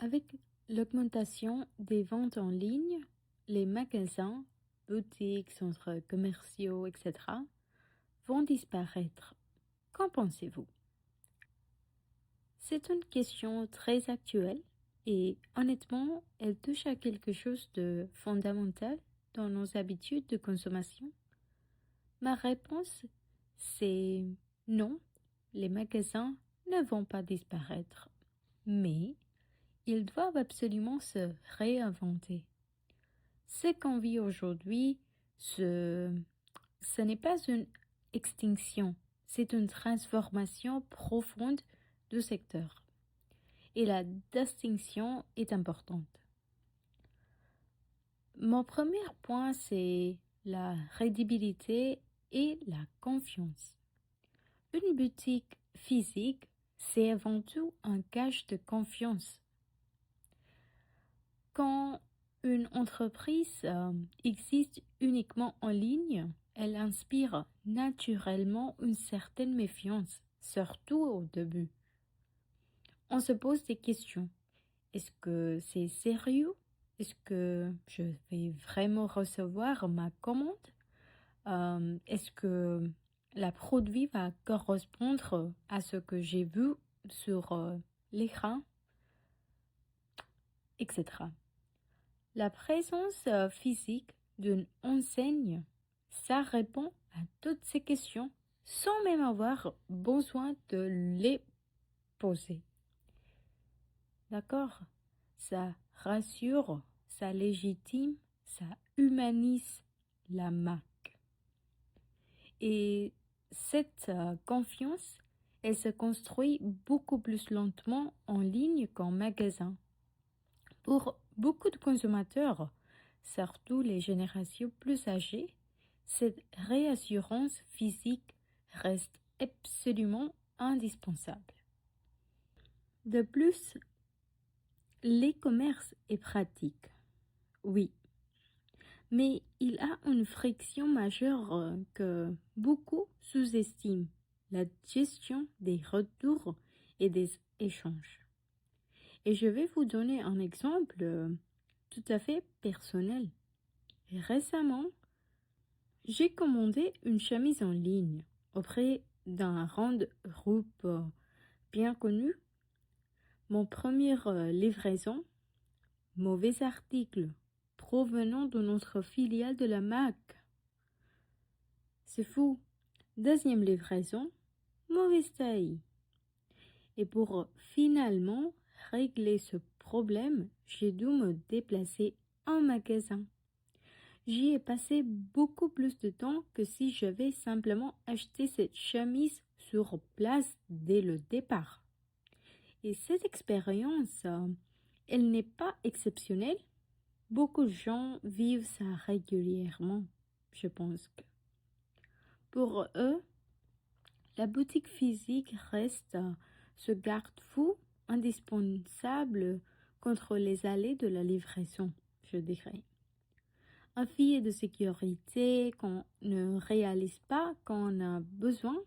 Avec l'augmentation des ventes en ligne, les magasins, boutiques, centres commerciaux, etc. vont disparaître. Qu'en pensez-vous? C'est une question très actuelle et honnêtement, elle touche à quelque chose de fondamental dans nos habitudes de consommation. Ma réponse, c'est non, les magasins ne vont pas disparaître, mais ils doivent absolument se réinventer. Ce qu'on vit aujourd'hui, ce n'est pas une extinction, c'est une transformation profonde du secteur. Et la distinction est importante. Mon premier point, c'est la crédibilité et la confiance. Une boutique physique, c'est avant tout un gage de confiance. Quand une entreprise existe uniquement en ligne, elle inspire naturellement une certaine méfiance, surtout au début. On se pose des questions. Est-ce que c'est sérieux? Est-ce que je vais vraiment recevoir ma commande? Est-ce que la produit va correspondre à ce que j'ai vu sur l'écran, etc. La présence physique d'une enseigne, ça répond à toutes ces questions sans même avoir besoin de les poser. D'accord? Ça rassure, ça légitime, ça humanise la marque. Et cette confiance, elle se construit beaucoup plus lentement en ligne qu'en magasin. Pour beaucoup de consommateurs, surtout les générations plus âgées, cette réassurance physique reste absolument indispensable. De plus, l'e-commerce est pratique, oui, mais il a une friction majeure que beaucoup sous-estiment, la gestion des retours et des échanges. Et je vais vous donner un exemple tout à fait personnel. Récemment, j'ai commandé une chemise en ligne auprès d'un grand groupe bien connu. Mon première livraison, mauvais article provenant de notre filiale de la marque. C'est fou. Deuxième livraison, mauvaise taille. Et pour finalement régler ce problème, j'ai dû me déplacer en magasin. J'y ai passé beaucoup plus de temps que si j'avais simplement acheté cette chemise sur place dès le départ. Et cette expérience, elle n'est pas exceptionnelle. Beaucoup de gens vivent ça régulièrement, je pense que. Pour eux, la boutique physique reste ce garde-fou indispensable contre les allées de la livraison, je dirais. Un filet de sécurité qu'on ne réalise pas quand on a besoin,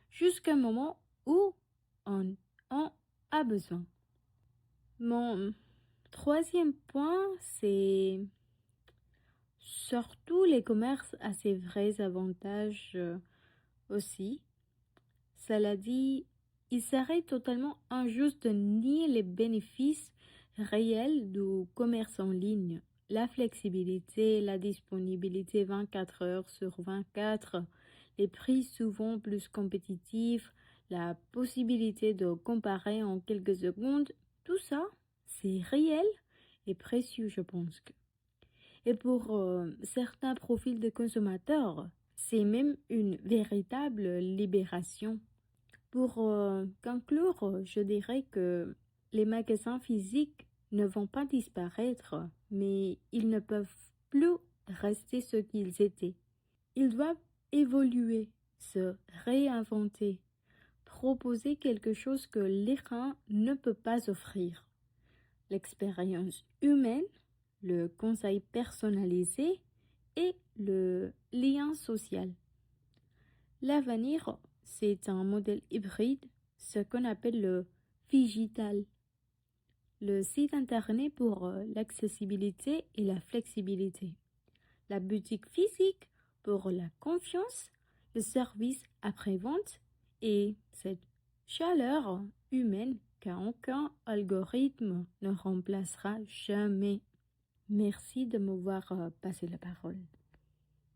jusqu'à un moment où on en a besoin. Mon troisième point, c'est surtout les commerces a ses vrais avantages aussi. Cela dit, il serait totalement injuste de nier les bénéfices réels du commerce en ligne. La flexibilité, la disponibilité 24 heures sur 24, les prix souvent plus compétitifs, la possibilité de comparer en quelques secondes, tout ça, c'est réel et précieux, je pense. Et pour certains profils de consommateurs, c'est même une véritable libération. Pour conclure, je dirais que les magasins physiques ne vont pas disparaître, mais ils ne peuvent plus rester ce qu'ils étaient. Ils doivent évoluer, se réinventer, proposer quelque chose que l'écran ne peut pas offrir. L'expérience humaine, le conseil personnalisé et le lien social. L'avenir, c'est un modèle hybride, ce qu'on appelle le phygital. le site internet pour l'accessibilité et la flexibilité, la boutique physique pour la confiance, le service après-vente et cette chaleur humaine qu'aucun algorithme ne remplacera jamais. Merci de m'avoir passé la parole.